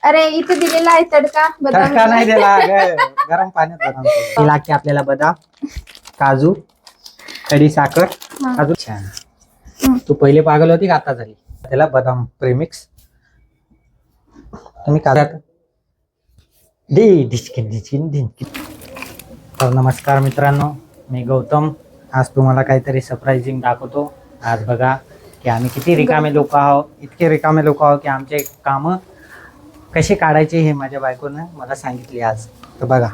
अरे इथे दिलेला आहे तडका तडका नाही दिला गरम पाण्यात बनवतो. लागते आपल्याला बदाम, काजू, खडी साखर, काजू. छान. तू पहिले पागल होती का आता झाली? त्याला बदाम प्रेमिक्स तुम्ही काय तर नमस्कार मित्रांनो, मी गौतम. आज तुम्हाला काहीतरी सरप्राइझिंग दाखवतो. आज बघा की आम्ही किती रिकामे लोक आहोत. इतके रिकामे लोक आहोत की आमचे कामं कसे काढायचे हे माझ्या बायकोनं मला सांगितले आज. तर बघा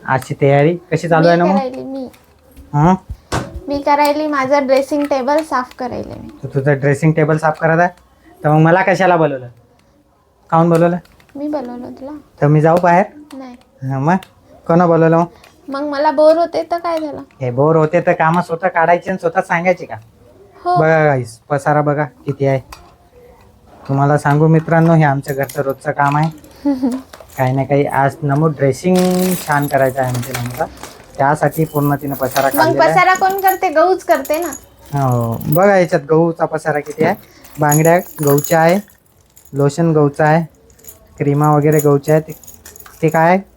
आजची तयारी कशी चालू आहे ना मग? मी करायली माझं ड्रेसिंग टेबल साफ करायले. तू तुझं ड्रेसिंग टेबल साफ करत आहे तर मग मला कशाला बोलवलं? काहून बोलवलं? मी बोलवलं तुला. तर मी जाऊ बाहेर? नाही. मग कोण बोलवलं? मग मला बोर होते तर काय झालं? हे बोर होते तर कामं स्वतः काढायची आणि स्वतः सांगायची का? हो. बघा गाईस, पसारा बघा किती आहे. तुम्हाला सांगू मित्रांनो, हे आमच्या घरचं रोजचं काम आहे. काही ना काही आज नमूद ड्रेसिंग छान करायचं आहे म्हणजे नमूदा, त्यासाठी पूर्ण तिने पसारा मग काढलेला आहे. पसारा कोण करते? गहूच करते ना. हो बघा, याच्यात गहूचा पसारा किती आहे. बांगड्या गहूच्या आहे, लोशन गहूचा आहे, क्रीमा वगैरे गहूच्या आहे. ते काय आहे?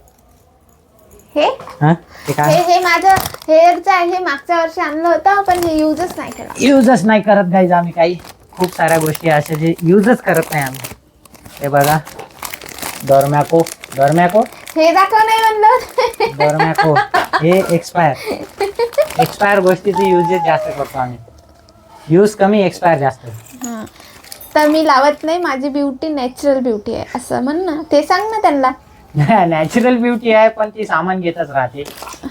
ते काय? हे माझं हेअरचं आहे. हे मागच्या वर्षी आणलं होतं पण हे युजच नाही केला. युजच नाही करत गाईज आम्ही. काही खूप साऱ्या गोष्टी अशा जे युजच करत नाही आम्ही. हे बघा, डॉर्मॅको हे दाखव नाही म्हणलं. डॉर्मॅको हे एक्सपायर गोष्टीचे युजेस जास्त करतो आम्ही. यूज कमी, एक्सपायर जास्त. तर मी लावत नाही. माझी ब्युटी नॅचरल ब्युटी आहे असं म्हण ना. ते सांग ना त्यांना. नॅचरल ब्युटी आहे पण ती सामान घेतच राहते.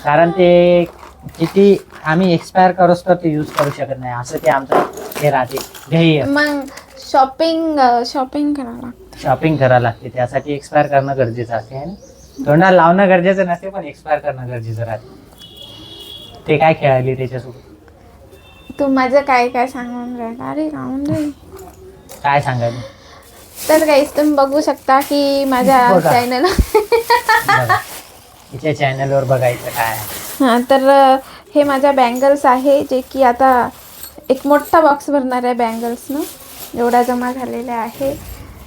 कारण ते किती आम्ही एक्सपायर करूच तर ते यूज करू शकत नाही, असं ते आमचं हे राहते ध्येय. मग शॉपिंग करावं लागते. त्यासाठी एक्सपायर करणं गरजेचं असते आहे ना. तोंडाला लावणं गरजेचं नसते पण एक्सपायर करणं गरजेचं राहते. ते काय खेळाली त्याच्यासोबत? तू माझं काय काय सांगून राहिला? अरे राहून रे. काय सांगायचं? तर काहीच तुम्ही बघू शकता की माझ्या चॅनल तिच्या चॅनलवर बघायचं काय. हां, तर हे माझ्या बँगल्स आहे जे की आता एक मोठा बॉक्स भरणार आहे बँगल्सनं. एवढा जमा झालेला आहे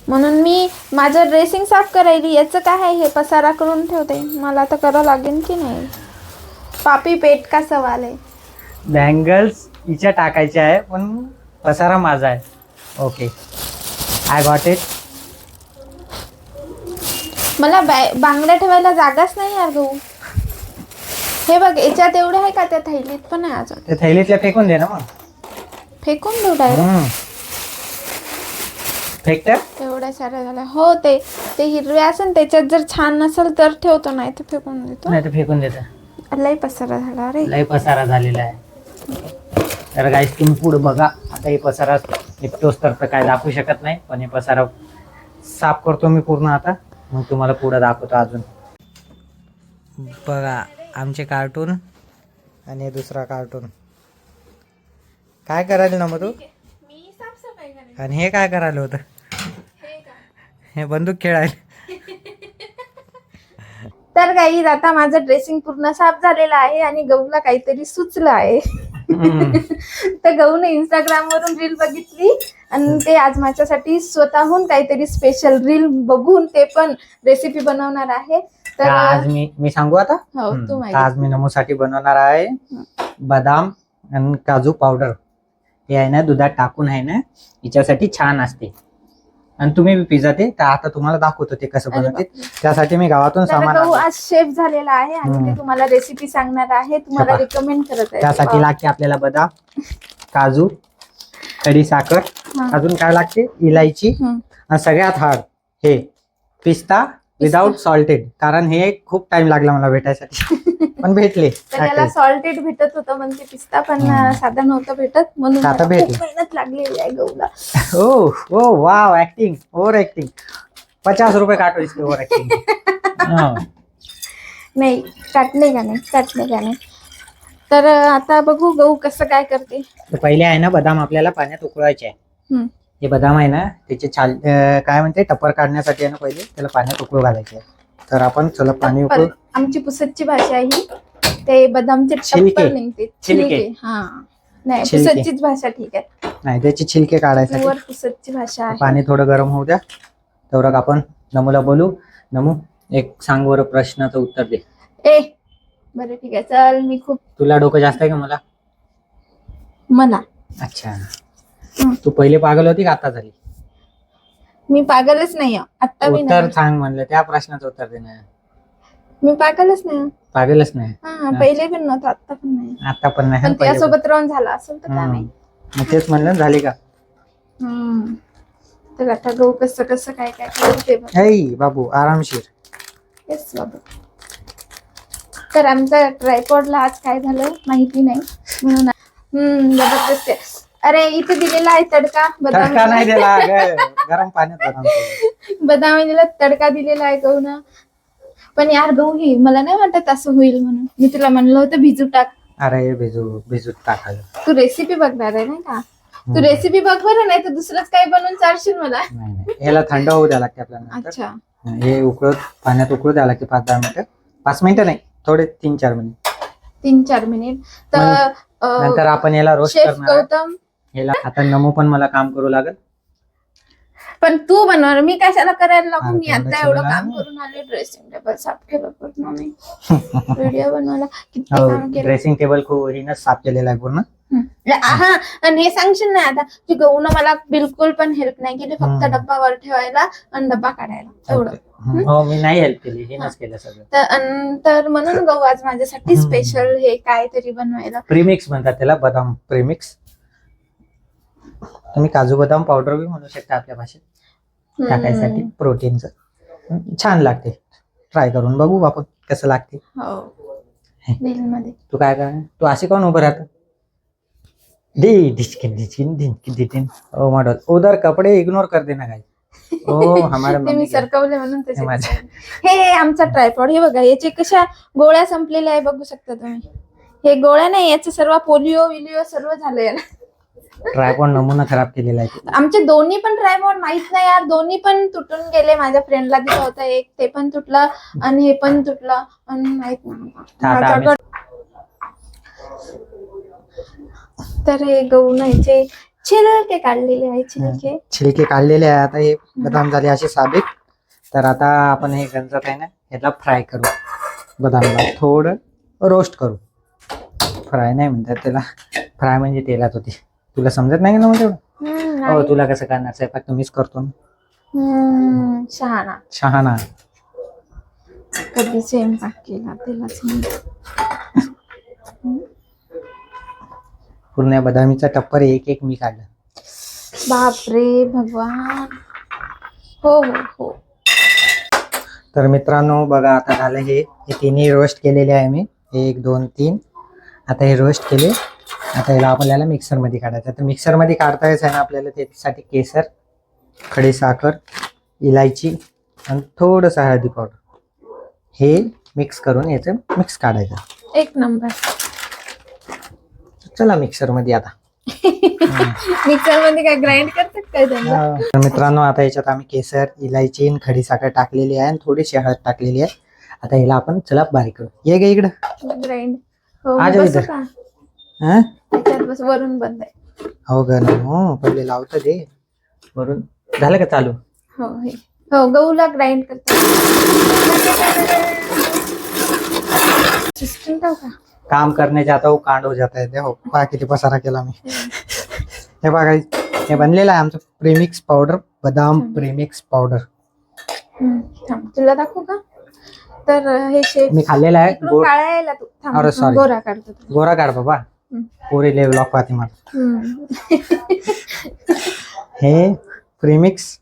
म्हणून मी माझं ड्रेसिंग साफ करायली. याचं काय आहे? हे पसारा करून ठेवते. मला आता करावं लागेल की नाही? पापी पेट का सवाल आहे. बँगल्स हिच्या टाकायच्या आहे पण पसारा माझा आहे. Okay, I got it. मला बांगड्या ठेवायला जागाच नाही यार गहू. हे बघ, याच्यात एवढे आहे का? त्या थैलीत पण आहे अजून. ते थैलीतल्या फेकून दे ना मग. फेकून देऊ डायरेक्ट? फेकत एवढ्या साऱ्या झाल्या. हो, ते हिरवे असेल त्याच्यात जर छान नसेल तर ठेवतो, नाही तर फेकून देतो. नाही तर फेकून देतो. लई पसारा झाला रे. लय पसारा झालेला आहे. तर गाईस तुम्ही पुढे बघा. आता हे पसारा निघतोच तर काय दाखवू शकत नाही, पण हे पसारा साफ करतो मी पूर्ण आता, मग तुम्हाला पुढे दाखवतो अजून. बघा आमचे कार्टून आणि दुसरा कार्टून. काय करायला ना मग तू? आणि हे काय करायला होतं? हे बंदूक खेळायला. तर गाईज आता माझं ड्रेसिंग पूर्ण साफ झालेलं आहे आणि गहूला काहीतरी सुचलं आहे. तर गहूने इंस्टाग्राम वरून रील बघितली आणि ते आज माझ्यासाठी स्वतःहून काहीतरी स्पेशल रील बघून ते पण रेसिपी बनवणार आहे. तर आज मी सांगू आता. हो, तू आज मी नमूसाठी बनवणार आहे बदाम आणि काजू पावडर. हे आहे ना दुधात टाकून आहे ना, हिच्यासाठी छान असते. आणि तुम्ही पिझ्झा ते आता तुम्हाला दाखवतो ते कसं बनवते. त्यासाठी मी गावातून सामान गहू आज शेफ झालेला आहे आणि ते तुम्हाला रेसिपी सांगणार आहे, तुम्हाला रिकमेंड करत आहे. त्यासाठी लागते आपल्याला बदाम, काजू, खडी साखर, अजून काय लागते? इलायची. आणि सगळ्यात हार्ड हे पिस्ता विदाउट सॉल्टेड. कारण हे खूप टाइम लागला मला भेटायसाठी पण भेटले. त्याला सॉल्टेड भेटत होतं पण ते पिस्ता पण साधा नव्हतं भेटत, म्हणून आता भेटलं. मेहनत लागलेली आहे गहूला. ओ वाव, ऍक्टिंग, ओव्हर ऍक्टिंग. 50 रुपये काटो इसके ओव्हर ऍक्टिंग. नाही, काटणे का नाही. तर आता बघू गहू कसं काय करते. पहिले आहे ना बदाम आपल्याला पाण्यात उकळवायचे आहे. हे बदाम आहे ना त्याचे छाल काय म्हणते टपर काढण्यासाठी आहे ना पहिले त्याला पाण्यात उकळू घालायचे. तर आपण चला पाणी उकळू. आमची पुसदची भाषा आहे ही. ते बदामचे टप्पर निघते, छिलके. हा, नाही पुसदचीच भाषा ठीक आहे. नाही, त्याची छिलके काढायसाठी पुसदची भाषा आहे. पाणी थोडं गरम होऊ द्या. तेवढं आपण नमूला बोलू. नमू एक सांग बरं प्रश्नाचं उत्तर दे. ए बरं ठीक आहे चल. मी खूप तुला डोकं जास्त आहे का मला? मला अच्छा. तू पहिले पागल होती का आता झाली? मी पागलच नाही आहे. आता मी उत्तर नाही. सांग म्हणलं त्या प्रश्नाचं उत्तर दे ना. मी पागलच नाही. पागलच नाही. हा पहिले पण नव्हतं आता पण नाही. आता पण नाही. पण पहिले पण. त्यासोबत राहून झाला असेल तर काय नाही. मग तेच म्हणलं ना, झाली का? तर आता गहू कसं कसं काय काय करते बघ. ऐ बाबू आरामशीर. येस बाबू. तर आमच्या ट्रायपॉडला आज काय झालं माहिती नाही म्हणून जबरदस्त आहे. अरे इथे दिलेला आहे तडका तडका नाही बदाम. दिला गरम पाण्यात बदाम ठेवले. बदामीला तडका दिलेला आहे गहू ना. पण यार गहू हे मला नाही वाटत असं होईल म्हणून. मी तुला म्हणलं होतं भिजू टाक. अरे भिजूत टाकायला. तू रेसिपी बघणार आहे नाही का? तू रेसिपी बघ बरं, नाही तर दुसरंच काही बनवून चालशील मला. नाही याला थंड होऊ द्या लागते आपल्याला. अच्छा हे उकळत पाण्यात उकळू द्या लागते 5-10 मिनिटं. 5 मिनिटं नाही, थोडे 3-4 मिनिट. 3-4 मिनिट. तर नंतर आपण याला रोस्ट शेफ करणार. गौतम याला आता नमू पण मला काम करू लागेल. पण तू बनवणार, मी कशाला करायला लागू? अरे मी आता तेवढं एवढं सगळं काम नाही. करून आले. ड्रेसिंग टेबल साफ केलं पूर्ण मी. व्हिडिओ बनवला किती काम केलं. ड्रेसिंग टेबल खूप हिनच साफ केलेला आहे पूर्ण. हा आणि हे सांगशील ना आता की गहून मला बिलकुल पण हेल्प नाही केली. फक्त डब्बा वर ठेवायला आणि डब्बा काढायला एवढं. हो मी नाही हेल्प केली, हिनच केलं सगळं. तर म्हणून गहू आज माझ्यासाठी स्पेशल हे काहीतरी बनवायला. प्रीमिक्स म्हणतात त्याला, बदाम प्रीमिक्स. तुम्ही काजू बदाम पावडर बी म्हणू शकता आपल्या भाषेत. टाकायसाठी प्रोटीनचं छान लागते. ट्राय करून बघू आपण कसं लागते. हो बिल मध्ये. तू काय कर, तू असे कोण उभं राहत? ढिचकिन ढिचकिन ढिचकिन ढिचकिन. ओ मॉडल उधर कपडे इग्नोर कर देना गाइस. ओ हमारे ते मी सरकवले म्हणून हे तसे. माझे. हे आमचा ट्रायपॉड. हे बघा याचे कशा गोळ्या संपलेल्या आहे बघू शकता तुम्ही. हे गोळ्या नाही, याचे सर्व पोलिओ विलिओ सर्व झालंय याला. ट्रायपॉड नमुना खराब केलेला आहे. आमचे दोन्ही पण ट्रायपॉड माहित नाही यार, दोन्ही पण तुटून गेले. माझ्या फ्रेंडला दिलं होतं एक, ते पण तुटलं आणि हे पण तुटलं आणि माहित नाही. माझ्याकडे तर हे गहू नाहीचे छिलके काढलेले आहे. छिलके काढलेले आहे. आता हे बदाम झाले असे साबित. तर आता आपण हे गंजत आहे ना, याला फ्राय करू. बदामला थोडं रोस्ट करू. फ्राय नाही म्हणतात त्याला, फ्राय म्हणजे तेलात होती. तुला समजत नाही ना म्हणजे? हो तुला कसं करणार? स्वयंपाक तुम्हीच करतो ना. शहाणा शहाणा. कधी स्वयंपाक केला त्यालाच पूर्ण बदामीचा टप्पर एक एक मी काढलं. बापरे भगवान. हो हो हो. तर मित्रांनो बघा आता झालं हे तिन्ही रोस्ट केलेले आहे मी. 1 2 3. आता हे रोस्ट केले. आता याला आपल्याला मिक्सर मध्ये काढायचं. तर मिक्सर मध्ये काढता यायचं आहे ना आपल्याला. त्याच्यासाठी केसर, खडी साखर, इलायची आणि थोडंसं हळदी पावडर हे मिक्स करून याचं मिक्स काढायचं. एक नंबर. चला मिक्सर मध्ये आता. मिक्सर मध्ये काय ग्राइंड करतात काय त्यांना? तर मित्रांनो आता याच्यात आम्ही केसर, इलायची आणि खडी साखर टाकलेली आहे आणि थोडीशी हळद टाकलेली आहे. आता याला आपण चला बारीक करू. ये गे इकडं. ग्राइंड. हो आ जाऊ बसू इधर. का? हा त्याच्यात बस वरून बंद आहे. हो ग हो पहिले लावतं ते वरून. झालं का चालू? हो हे हो गहूला ग्राइंड करतात. सिस्टम का? काम करने जाता हूँ कांड हो जाता है. देखो पहा किती पसारा केला मी. हे बघा हे बनलेलं आहे आमचं प्रेमिक्स पावडर, बदाम प्रेमिक्स पावडर. थांब तुला दाखवू का? तर हे शेप मी खाल्लेला आहे. काढायला तू थांब. अरे sorry. गोरा काढतो तू. गोरा काढ बाबा. पुरे लेवल ऑफ पाहते मला. हे प्रेमिक्स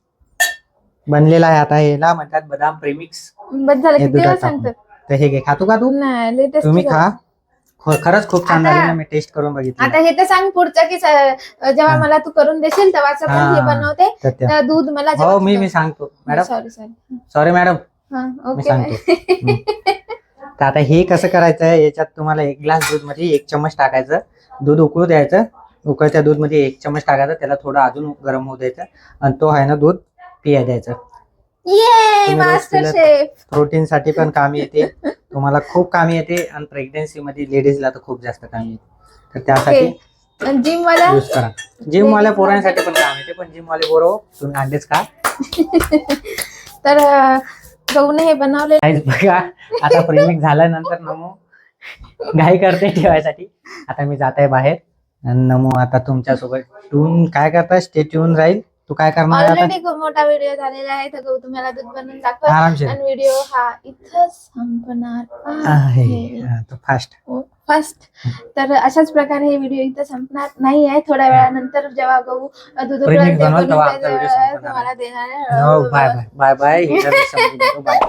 बनलेला आहे. आता याला म्हणतात बदाम प्रेमिक्स. बस झालं हे किती वेळा दुधात टाकून. सांगतात? तर हे घे, खातो का तू? नाही लेटेस्ट. तुम्ही खा. खरंच खूप छान आता- झाले ना. मी टेस्ट करून बघितलं. आता हे तर सांग पुढचं की जेव्हा मला तू करून देशील तेव्हाच पण हे बनवते. तर तर दूध मला हो मी सांगतो madam. Sorry sorry. Sorry madam हा मी ओके. सांगतो. तर आता हे कसं करायचं आहे. याच्यात तुम्हाला 1 ग्लास दूध मध्ये 1 चम्मच टाकायचं. दूध उकळू द्यायचं. उकळत्या दूध मध्ये 1 चम्मच टाकायचं. त्याला थोडं अजून गरम होऊ द्यायचं आणि तो आहे ना दूध पिया द्यायचं. ये तुम्ही रोज मास्टर पिलं- शेफ. प्रोटीन साठी पण कामी येते. तुम्हाला खूप कामी येते आणि प्रेग्नेन्सी मध्ये लेडीजला तर खूप जास्त कामी येते. तर त्यासाठी जिम वाला यूज करा. जिम वाल्या पोरांसाठी पण काम येते. पण जिम वाले पोरं तुम्ही अंडेच खा. तर गहूने हे बनवले. काहीच बघा आता प्रेमिक झाल्यानंतर नमो घाई करते ठेवायसाठी. आता मी जात आहे बाहेर आणि नमो आता तुमच्यासोबत टून काय करताय स्टे ट्यून राहील. तू काय करणार आहे आता? ऑलरेडी खूप मोठा व्हिडिओ झालेला आहे. तर गहू तुम्हाला दूध बनवून दाखवा आरामशीर आणि व्हिडिओ हा इथंच संपणार आहे आहे. तो फास्ट. फर्स्ट. तर अशाच प्रकारे हे व्हिडिओ इथं संपणार नाही आहे. थोड्या वेळानंतर जेव्हा गहू दूध Premix उकळते, बनवलं तेव्हा बनवते, आमचा व्हिडिओ संपणार तुम्हाला देणार हो बाय बाय बाय बाय.